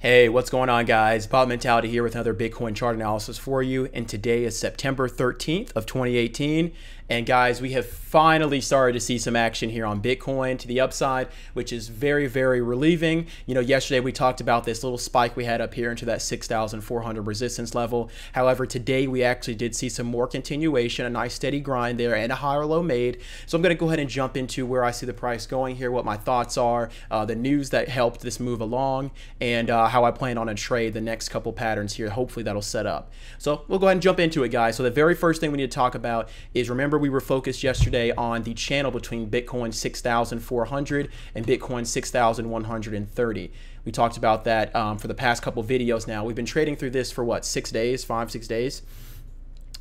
Hey, what's going on, guys? Bob Mentality here with another Bitcoin chart analysis for you. And today is September 13th of 2018. And guys, we have finally started to see some action here on Bitcoin to the upside, which is very, very relieving. You know, yesterday we talked about this little spike we had up here into that 6,400 resistance level. However, today we actually did see some more continuation, a nice steady grind there and a higher low made. So I'm going to go ahead and jump into where I see the price going here, what my thoughts are, the news that helped this move along, and how I plan on a trade the next couple patterns here. Hopefully that'll set up. So we'll go ahead and jump into it, guys. So the very first thing we need to talk about is, remember, we were focused yesterday on the channel between Bitcoin 6,400 and Bitcoin 6,130. We talked about that for the past couple videos now. We've been trading through this for what, 6 days, 5-6 days?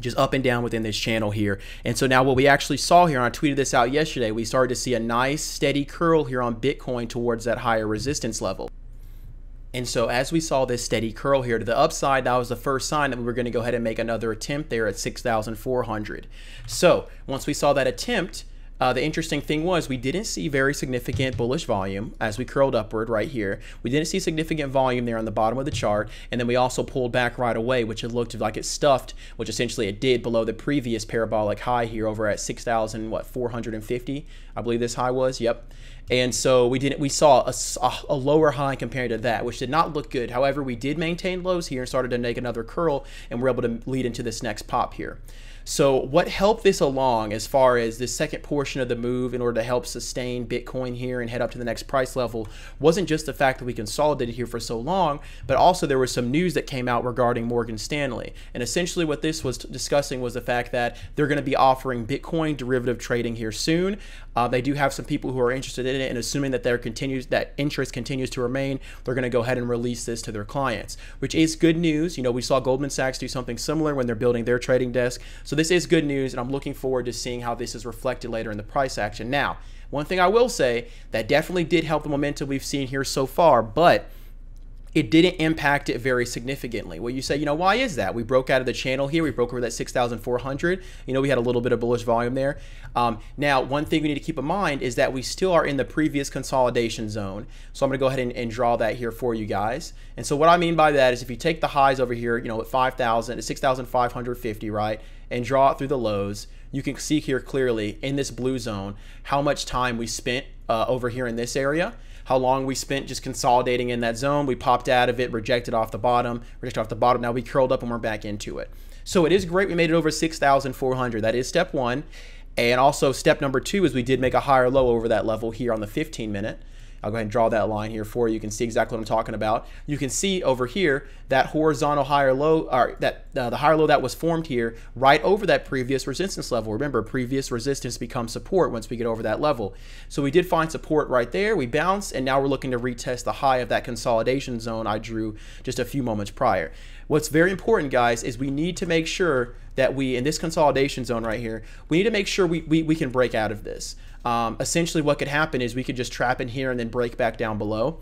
Just up and down within this channel here. And so now what we actually saw here, and I tweeted this out yesterday, we started to see a nice steady curl here on Bitcoin towards that higher resistance level. And so as we saw this steady curl here to the upside, that was the first sign that we were going to go ahead and make another attempt there at 6,400. So once we saw that attempt, the interesting thing was we didn't see very significant bullish volume as we curled upward right here. We didn't see significant volume there on the bottom of the chart. And then we also pulled back right away, which it looked like it stuffed, which essentially it did below the previous parabolic high here over at 6,450. I believe this high was. Yep. And so we saw a lower high compared to that, which did not look good. However, we did maintain lows here and started to make another curl, and we're able to lead into this next pop here. So what helped this along as far as this second portion of the move in order to help sustain Bitcoin here and head up to the next price level wasn't just the fact that we consolidated here for so long, but also there was some news that came out regarding Morgan Stanley. And essentially what this was discussing was the fact that they're going to be offering Bitcoin derivative trading here soon. They do have some people who are interested in it, and assuming that that interest continues to remain, they're going to go ahead and release this to their clients, which is good news. You know, we saw Goldman Sachs do something similar when they're building their trading desk. So this is good news, and I'm looking forward to seeing how this is reflected later in the price action. Now, one thing I will say that definitely did help the momentum we've seen here so far, but it didn't impact it very significantly. Well, you say, you know, why is that? We broke out of the channel here. We broke over that 6,400. You know, we had a little bit of bullish volume there. Now, one thing we need to keep in mind is that we still are in the previous consolidation zone. So I'm going to go ahead and draw that here for you guys. And so what I mean by that is if you take the highs over here, you know, at 5,000 to 6,550, right, and draw it through the lows, you can see here clearly in this blue zone how much time we spent over here in this area. How long we spent just consolidating in that zone. We popped out of it, rejected off the bottom. Now we curled up and we're back into it. So it is great we made it over 6,400. That is step one. And also step number two is we did make a higher low over that level here on the 15-minute. I'll go ahead and draw that line here for you. You can see exactly what I'm talking about. You can see over here that horizontal higher low, or the higher low that was formed here right over that previous resistance level. Remember, previous resistance becomes support once we get over that level. So we did find support right there. We bounced, and now we're looking to retest the high of that consolidation zone I drew just a few moments prior. What's very important, guys, is we need to make sure that we, in this consolidation zone right here, we need to make sure we can break out of this. Essentially what could happen is we could just trap in here and then break back down below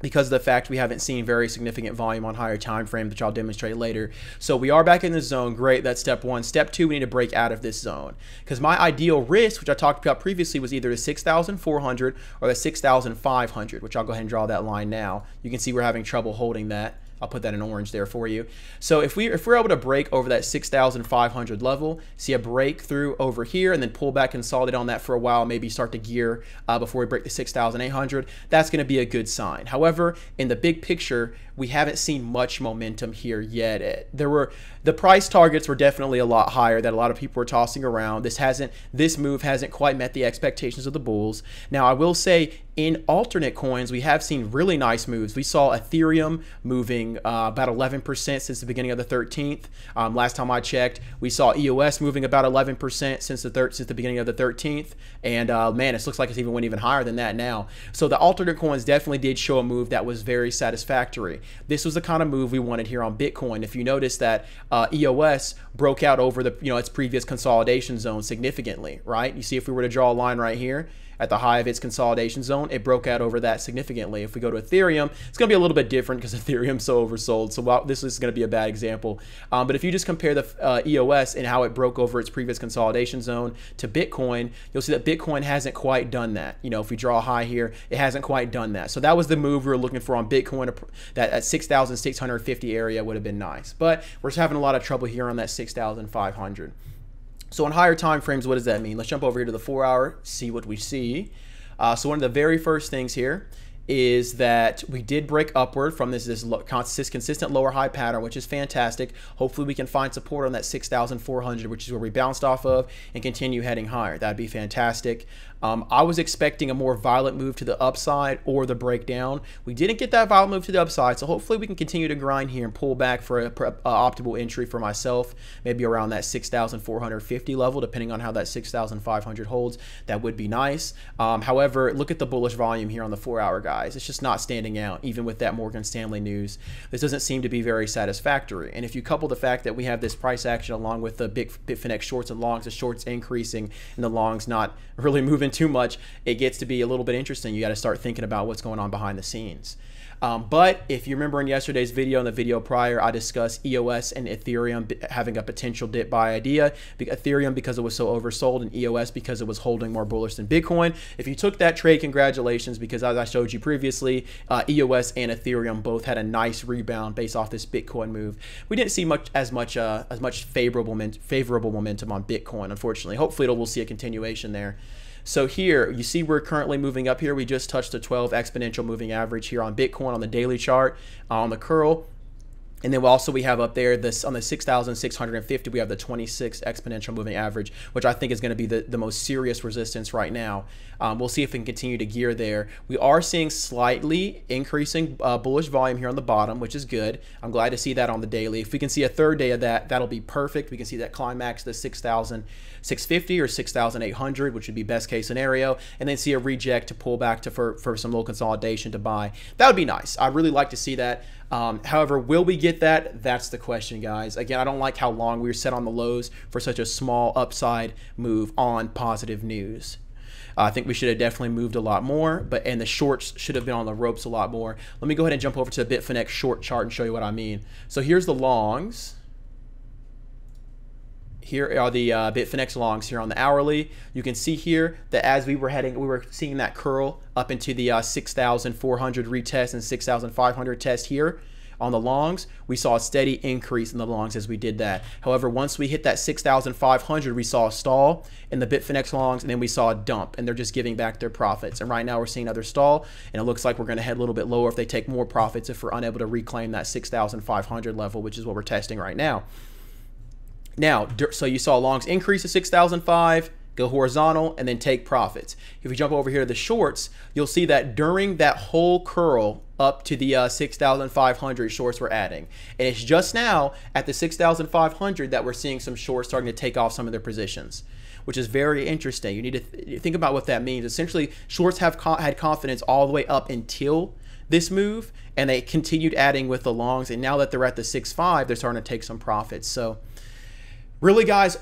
because of the fact we haven't seen very significant volume on higher time frames, which I'll demonstrate later. So we are back in this zone. Great. That's step one. Step two, we need to break out of this zone because my ideal risk, which I talked about previously, was either the 6,400 or the 6,500, which I'll go ahead and draw that line now. You can see we're having trouble holding that. I'll put that in orange there for you. So if we're able to break over that 6,500 level, see a breakthrough over here, and then pull back, consolidate on that for a while, maybe start to gear before we break the 6,800, that's going to be a good sign. However, in the big picture, we haven't seen much momentum here yet. The price targets were definitely a lot higher that a lot of people were tossing around. This move hasn't quite met the expectations of the bulls. Now, I will say in alternate coins, we have seen really nice moves. We saw Ethereum moving about 11% since the beginning of the 13th. Last time I checked, we saw EOS moving about 11% since the beginning of the 13th. And man, it looks like it's went even higher than that now. So the alternate coins definitely did show a move that was very satisfactory. This was the kind of move we wanted here on Bitcoin. If you notice that EOS broke out over its previous consolidation zone significantly, right? You see, if we were to draw a line right here at the high of its consolidation zone, it broke out over that significantly. If we go to Ethereum, it's going to be a little bit different because Ethereum's so so oversold. So while this is going to be a bad example. But if you just compare the EOS and how it broke over its previous consolidation zone to Bitcoin, you'll see that Bitcoin hasn't quite done that. You know, if we draw a high here, it hasn't quite done that. So that was the move we were looking for on Bitcoin. That at 6,650 area would have been nice. But we're just having a lot of trouble here on that 6,500. So on higher time frames, what does that mean? Let's jump over here to the 4 hour, see what we see. So one of the very first things here is that we did break upward from this consistent lower high pattern, which is fantastic. Hopefully we can find support on that 6,400, which is where we bounced off of, and continue heading higher. That'd be fantastic. I was expecting a more violent move to the upside or the breakdown. We didn't get that violent move to the upside, so hopefully we can continue to grind here and pull back for a optimal entry for myself, maybe around that 6,450 level, depending on how that 6,500 holds. That would be nice. However, look at the bullish volume here on the 4 hour, guys. It's just not standing out, even with that Morgan Stanley news. This doesn't seem to be very satisfactory. And if you couple the fact that we have this price action along with the Bitfinex shorts and longs, the shorts increasing and the longs not really moving too much, it gets to be a little bit interesting. You got to start thinking about what's going on behind the scenes. But if you remember in yesterday's video and the video prior, I discussed EOS and Ethereum having a potential dip buy idea. Ethereum because it was so oversold, and EOS because it was holding more bullish than Bitcoin. If you took that trade, congratulations, because as I showed you previously, EOS and Ethereum both had a nice rebound based off this Bitcoin move. We didn't see as much favorable momentum on Bitcoin, unfortunately. Hopefully we'll see a continuation there. So here, you see we're currently moving up here. We just touched the 12 exponential moving average here on Bitcoin on the daily chart, on the curl. And then we have up there this on the 6,650, we have the 26 exponential moving average, which I think is going to be the most serious resistance right now. We'll see if we can continue to gear there. We are seeing slightly increasing bullish volume here on the bottom, which is good. I'm glad to see that on the daily. If we can see a third day of that, that'll be perfect. We can see that climax the 6,650 or 6,800, which would be best case scenario, and then see a reject to pull back to for some little consolidation to buy. That would be nice. I'd really like to see that. However, will we get that? That's the question, guys. Again, I don't like how long we were set on the lows for such a small upside move on positive news. I think we should have definitely moved a lot more, and the shorts should have been on the ropes a lot more. Let me go ahead and jump over to the Bitfinex short chart and show you what I mean. So here's the longs. Here are the Bitfinex longs here on the hourly. You can see here that as we were seeing that curl up into the 6,400 retest and 6,500 test here on the longs. We saw a steady increase in the longs as we did that. However, once we hit that 6,500, we saw a stall in the Bitfinex longs, and then we saw a dump, and they're just giving back their profits. And right now we're seeing another stall, and it looks like we're going to head a little bit lower if they take more profits if we're unable to reclaim that 6,500 level, which is what we're testing right now. Now, so you saw longs increase to 6,005, go horizontal, and then take profits. If we jump over here to the shorts, you'll see that during that whole curl up to the 6,500, shorts were adding. And it's just now at the 6,500 that we're seeing some shorts starting to take off some of their positions, which is very interesting. You need to think about what that means. Essentially, shorts have had confidence all the way up until this move, and they continued adding with the longs. And now that they're at the 6.5, they're starting to take some profits. So really, guys,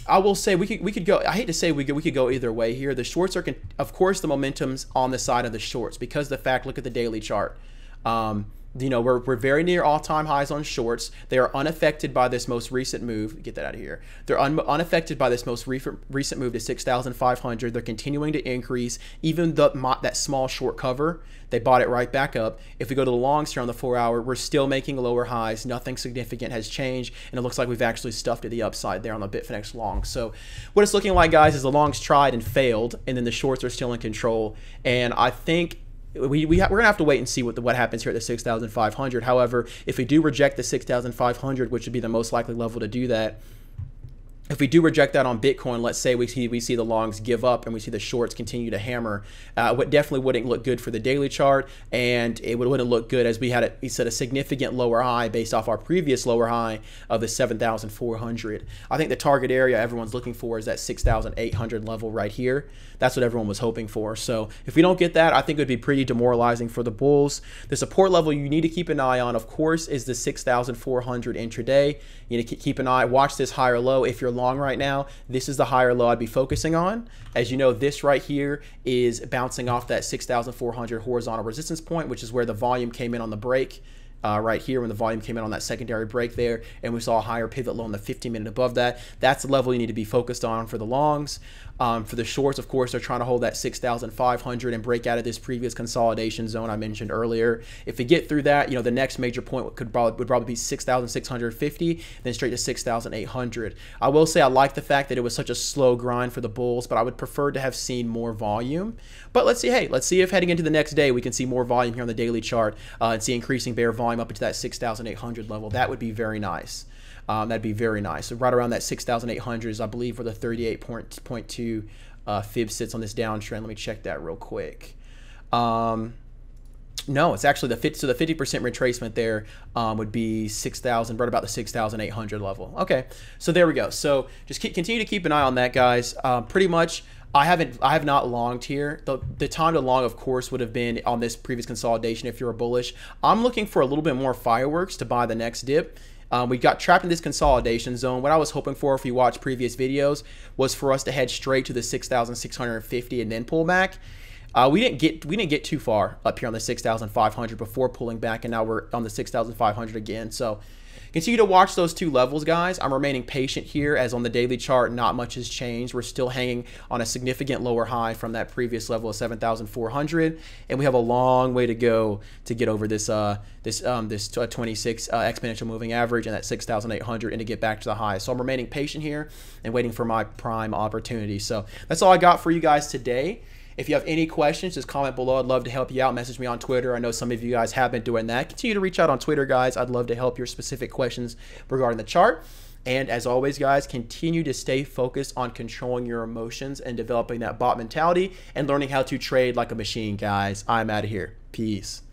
I will say we could go. I hate to say we could go either way here. The shorts are, of course, the momentum's on the side of the shorts because the fact. Look at the daily chart. You know, we're very near all-time highs on shorts. They are unaffected by this most recent move. Get that out of here. They're unaffected by this most recent move to 6,500. They're continuing to increase. Even that small short cover, they bought it right back up. If we go to the longs here on the 4 hour, we're still making lower highs. Nothing significant has changed, and it looks like we've actually stuffed to the upside there on the Bitfinex long. So what it's looking like, guys, is the longs tried and failed, and then the shorts are still in control. And I think we're gonna have to wait and see what happens here at the 6,500. However, if we do reject the 6,500, which would be the most likely level to do that, if we do reject that on Bitcoin, let's say we see the longs give up and we see the shorts continue to hammer, what definitely wouldn't look good for the daily chart, and it wouldn't look good as we set a significant lower high based off our previous lower high of the 7,400. I think the target area everyone's looking for is that 6,800 level right here. That's what everyone was hoping for. So if we don't get that, I think it would be pretty demoralizing for the bulls. The support level you need to keep an eye on, of course, is the 6,400 intraday. You need to keep an eye, watch this higher low. If you're long right now, this is the higher low I'd be focusing on. As you know, this right here is bouncing off that 6,400 horizontal resistance point, which is where the volume came in on the break. right here when the volume came in on that secondary break there, and we saw a higher pivot low on the 15-minute above that. That's the level you need to be focused on for the longs. For the shorts, of course, they're trying to hold that 6,500 and break out of this previous consolidation zone I mentioned earlier. If we get through that, the next major point would probably be 6,650, then straight to 6,800. I will say I like the fact that it was such a slow grind for the bulls, but I would prefer to have seen more volume. But let's see, hey, let's see if heading into the next day we can see more volume here on the daily chart and see increasing bear volume up into that 6,800 level. That would be very nice. That'd be very nice. So right around that 6,800 is, I believe, where the 38.2 fib sits on this downtrend. Let me check that real quick. No, it's actually the 50% retracement there would be 6,000, right about the 6,800 level. Okay, so there we go. So just continue to keep an eye on that, guys. Pretty much, I have not longed here. The time to long, of course, would have been on this previous consolidation if you're a bullish. I'm looking for a little bit more fireworks to buy the next dip. We got trapped in this consolidation zone. What I was hoping for, if you watch previous videos, was for us to head straight to the 6,650 and then pull back. We didn't get too far up here on the 6,500 before pulling back, and now we're on the 6,500 again. So continue to watch those two levels, guys. I'm remaining patient here, as on the daily chart, not much has changed. We're still hanging on a significant lower high from that previous level of 7,400, and we have a long way to go to get over this 26 exponential moving average and that 6,800, and to get back to the high. So I'm remaining patient here and waiting for my prime opportunity. So that's all I got for you guys today. If you have any questions, just comment below. I'd love to help you out. Message me on Twitter. I know some of you guys have been doing that. Continue to reach out on Twitter, guys. I'd love to help your specific questions regarding the chart. And as always, guys, continue to stay focused on controlling your emotions and developing that bot mentality and learning how to trade like a machine, guys. I'm out of here. Peace.